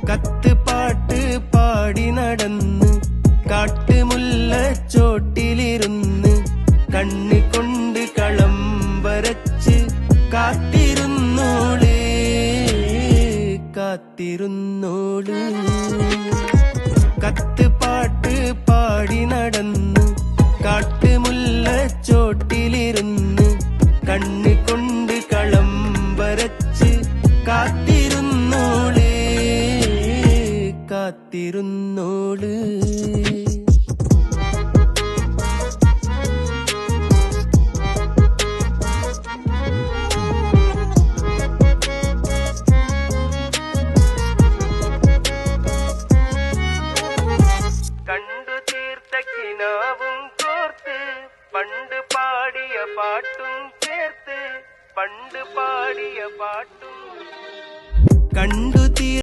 കത്ത് പാട്ട് പാടി നടന്ന് കാട്ടുമുല്ലച്ചോട്ടിലിരുന്ന് കണ്ണു കൊണ്ട് കളം വരച്ച് കാത്തിരുന്നോള് കാത്തിരുന്നോള്. കത്ത് പാട്ട് പാടി നടന്ന് കാട്ടുമുല്ലച്ചോട്ടിലിരുന്ന് കണ്ണു കൊണ്ട് കളം വരച്ച് കാത്തിരുന്നോള് കാത്തിരുന്നു.